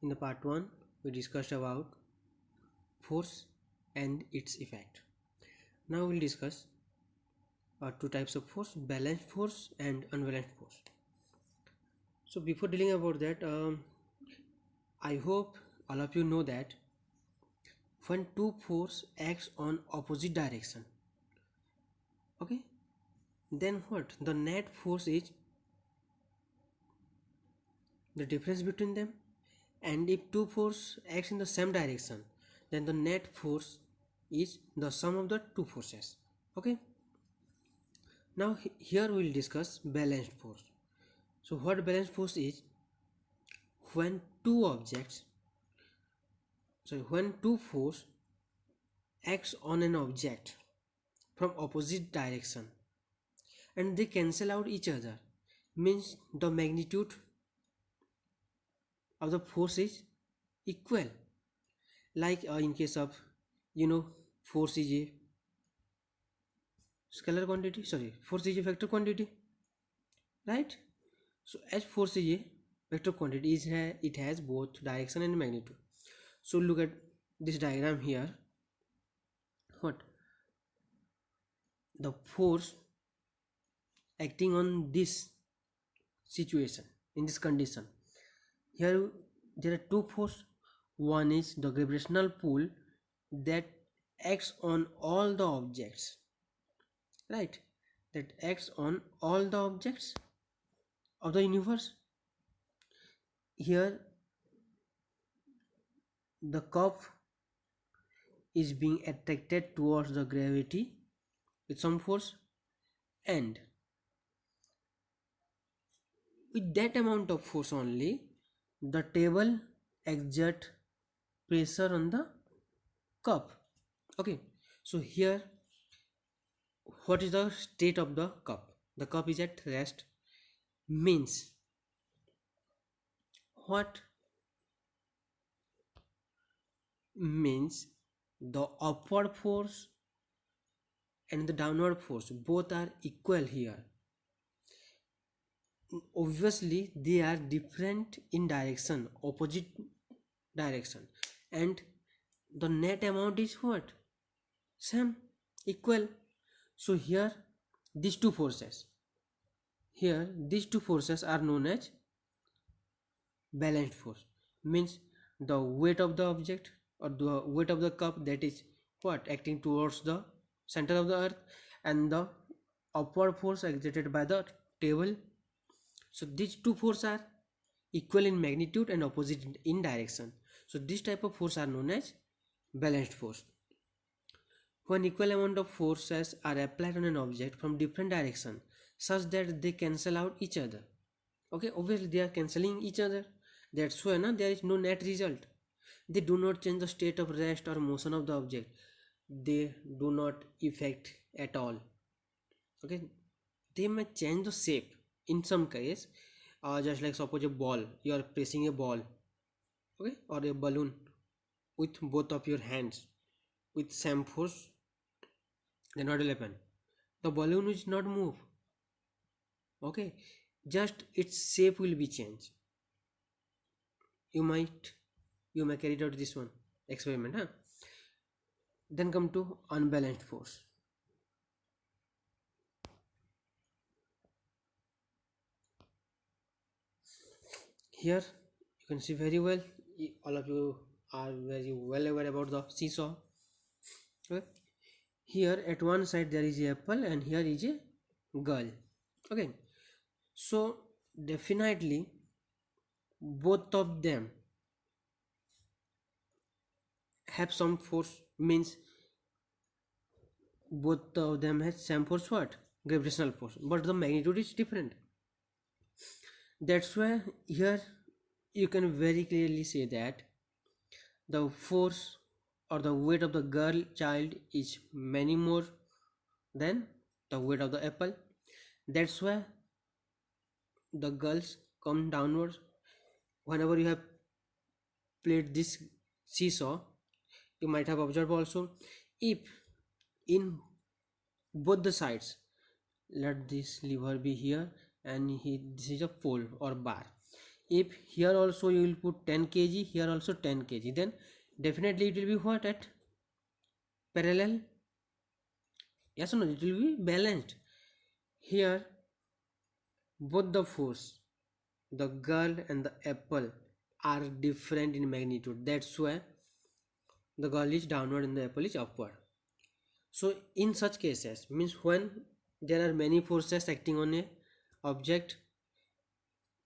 In the part 1, we discussed about force and its effect. Now we'll discuss two types of force: balanced force and unbalanced force. So before dealing about that, I hope all of you know that when two force acts on opposite direction, okay, then what? The net force is the difference between them, and if two force acts in the same direction, then the net force is the sum of the two forces. Okay, now here we will discuss balanced force. So what balanced force is? When two objects, when two force acts on an object from opposite direction and they cancel out each other, means the magnitude of the force is equal. Like in case of, force is a scalar quantity, force is a vector quantity, right? So as force is a vector quantity, it has both direction and magnitude. So look at this diagram here. What? The force acting on this situation, in this condition, here there are two forces. One is the gravitational pull that acts on all the objects, right? That acts on all the objects of the universe. Here the cup is being attracted towards the gravity with some force, and with that amount of force only the table exert pressure on the cup. Okay, so here what is the state of the cup? The cup is at rest, means what? Means the upward force and the downward force both are equal here. Obviously they are different in direction, opposite direction, and the net amount is what? Same, equal. So here these two forces are known as balanced force. Means the weight of the object or the weight of the cup, that is what, acting towards the center of the earth, and the upward force exerted by the table. So these two forces are equal in magnitude and opposite in direction. So this type of force are known as balanced force. When equal amount of forces are applied on an object from different direction such that they cancel out each other, okay, obviously they are cancelling each other, that's why there is no net result. They do not change the state of rest or motion of the object, they do not affect at all. Okay, they may change the shape in some case, just like suppose a ball, you are pressing a ball, okay, or a balloon with both of your hands with same force, then what will happen? The balloon will not move, okay, just its shape will be changed. You may carry out this one experiment, huh? Then come to unbalanced force. Here you can see very well, all of you are very well aware about the seesaw. Okay, here at one side there is a apple and here is a girl. Okay, so definitely both of them have some force, means both of them have same force, what? Gravitational force, but the magnitude is different. That's why here you can very clearly say that the force or the weight of the girl child is many more than the weight of the apple. That's why the girls come downwards. Whenever you have played this seesaw, you might have observed also, if in both the sides, let this lever be here and this is a pole or bar, If here also you will put 10 kg, here also 10 kg, then definitely it will be what, at parallel? Yes or no? It will be balanced. Here both the force, the girl and the apple, are different in magnitude. That's why the girl is downward and the apple is upward. So in such cases, means when there are many forces acting on a object,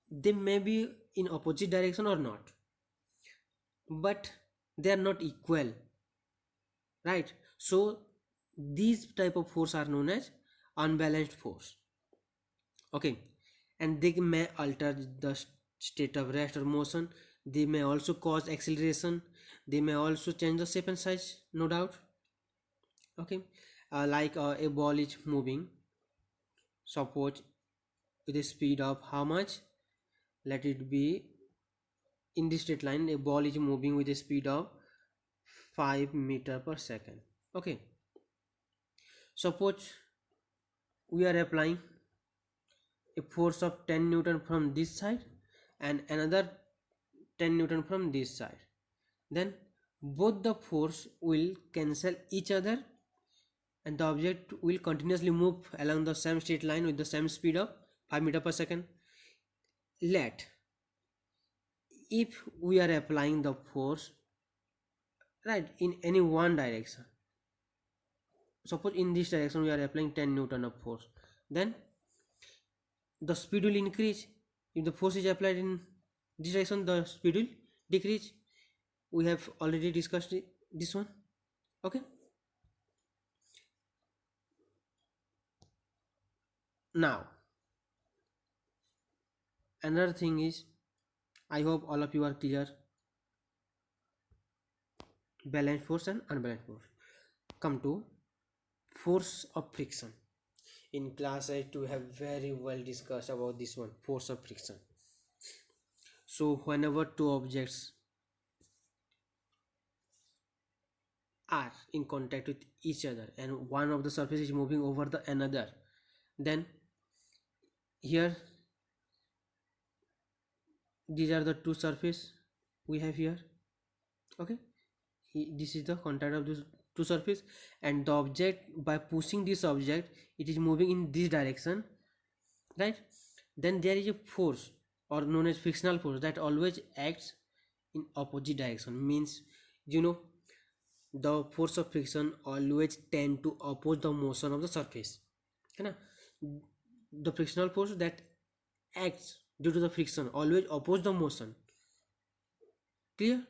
they may be in opposite direction or not, but they are not equal, right? So these type of force are known as unbalanced force. Okay, and they may alter the state of rest or motion. They may also cause acceleration. They may also change the shape and size, no doubt. Okay, like a ball is moving, suppose, with a speed of how much? Let it be, in this straight line a ball is moving with a speed of 5 meter per second. Okay, suppose we are applying a force of 10 newton from this side and another 10 newton from this side. Then both the force will cancel each other and the object will continuously move along the same straight line with the same speed of 5 meter per second. Let, if we are applying the force, right, in any one direction, suppose in this direction we are applying 10 newton of force, then the speed will increase. If the force is applied in this direction, the speed will decrease. We have already discussed this one. Okay, now another thing is, I hope all of you are clear, balanced force and unbalanced force. Come to force of friction. In class 8 we have very well discussed about this one, force of friction. So whenever two objects are in contact with each other and one of the surface is moving over the another, then here these are the two surface we have here. Okay, this is the contact of this two surface, and the object, by pushing this object, it is moving in this direction, right? Then there is a force, or known as frictional force, that always acts in opposite direction. Means, you know, the force of friction always tend to oppose the motion of the surface, है ना? The frictional force that acts due to the friction always oppose the motion. Clear?